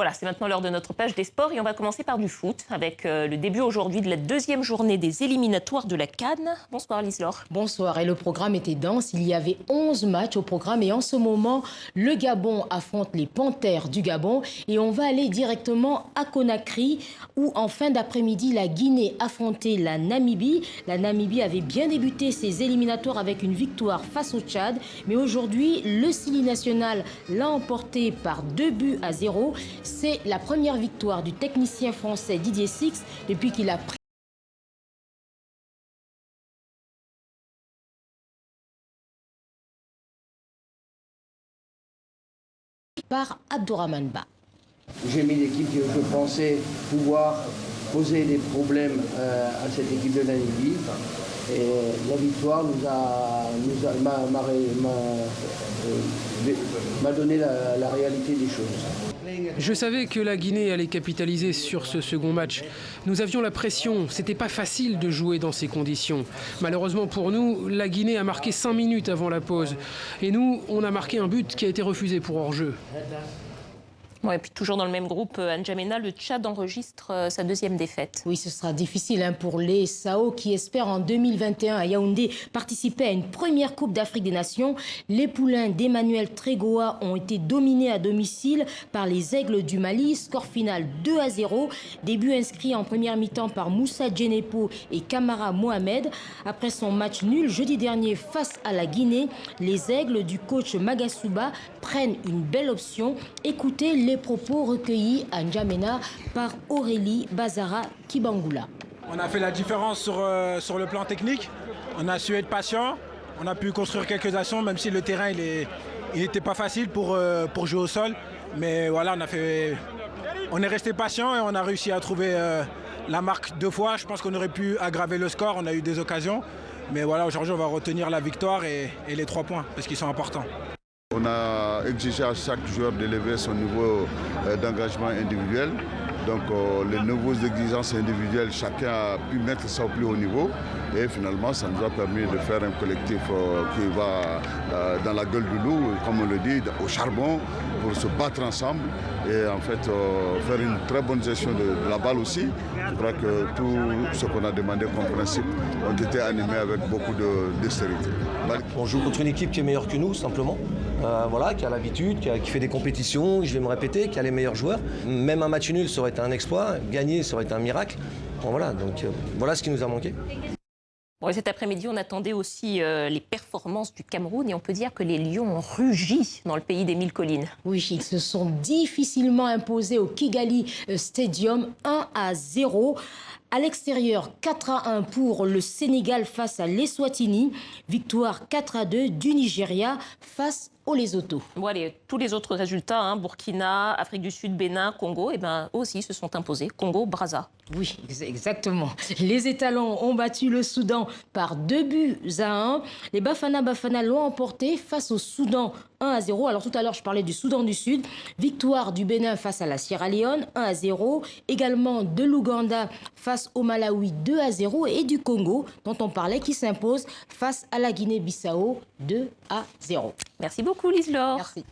Voilà, c'est maintenant l'heure de notre page des sports et on va commencer par du foot avec le début aujourd'hui de la deuxième journée des éliminatoires de la CAN. Bonsoir Lise-Laure. Bonsoir, et le programme était dense. Il y avait 11 matchs au programme et en ce moment, le Gabon affronte les Panthères du Gabon et on va aller directement à Conakry où en fin d'après-midi, la Guinée affrontait la Namibie. La Namibie avait bien débuté ses éliminatoires avec une victoire face au Tchad, mais aujourd'hui, le Sili national l'a emporté par 2-0. C'est la première victoire du technicien français Didier Six depuis qu'il a pris par Abdourahmane Ba. J'ai mis l'équipe que je pensais pouvoir poser des problèmes à cette équipe de Namibie. Et la victoire m'a donné la réalité des choses. Je savais que la Guinée allait capitaliser sur ce second match. Nous avions la pression, c'était pas facile de jouer dans ces conditions. Malheureusement pour nous, la Guinée a marqué 5 minutes avant la pause. Et nous, on a marqué un but qui a été refusé pour hors-jeu. Ouais, et puis toujours dans le même groupe, N'Djamena, le Tchad enregistre sa deuxième défaite. Oui, ce sera difficile pour les Sao qui espèrent en 2021 à Yaoundé participer à une première Coupe d'Afrique des Nations. Les poulains d'Emmanuel Trégoa ont été dominés à domicile par les Aigles du Mali. Score final 2-0. Début inscrit en première mi-temps par Moussa Djenepo et Kamara Mohamed. Après son match nul jeudi dernier face à la Guinée, les Aigles du coach Magasuba prennent une belle option. Écoutez les propos recueillis à N'Djamena par Aurélie Bazara Kibangula. On a fait la différence sur le plan technique. On a su être patient. On a pu construire quelques actions, même si le terrain il n'était pas facile pour jouer au sol. Mais voilà, on est resté patient et on a réussi à trouver la marque 2 fois. Je pense qu'on aurait pu aggraver le score. On a eu des occasions. Mais voilà, aujourd'hui, on va retenir la victoire et les 3 points parce qu'ils sont importants. On a exigé à chaque joueur d'élever son niveau d'engagement individuel. Donc les nouveaux exigences individuelles, chacun a pu mettre ça au plus haut niveau. Et finalement, ça nous a permis de faire un collectif qui va dans la gueule du loup, comme on le dit, au charbon, pour se battre ensemble. Et en fait, faire une très bonne gestion de la balle aussi. Je crois que tout ce qu'on a demandé comme principe ont été animés avec beaucoup de dextérité. On joue contre une équipe qui est meilleure que nous, simplement. Voilà, qui a l'habitude, qui fait des compétitions, je vais me répéter, qui a les meilleurs joueurs. Même un match nul, ça aurait été un exploit. Gagner, ça aurait été un miracle. Bon, voilà, donc voilà ce qui nous a manqué. Bon, et cet après-midi, on attendait aussi les performances du Cameroun et on peut dire que les Lions ont rugi dans le pays des 1000 collines. Oui, ils se sont difficilement imposés au Kigali Stadium 1-0. À l'extérieur, 4-1 pour le Sénégal face à l'Eswatini. Victoire 4-2 du Nigeria face au Lesotho. Bon, allez, tous les autres résultats, Burkina, Afrique du Sud, Bénin, Congo, aussi se sont imposés. Congo, Brazza. Oui, exactement. Les étalons ont battu le Soudan par 2-1. Les Bafana l'ont emporté face au Soudan 1-0. Alors tout à l'heure, je parlais du Soudan du Sud. Victoire du Bénin face à la Sierra Leone 1-0. Également de l'Ouganda face au Malawi 2-0. Et du Congo, dont on parlait, qui s'impose face à la Guinée-Bissau 2-0. Merci beaucoup, Lise-Laure. Merci.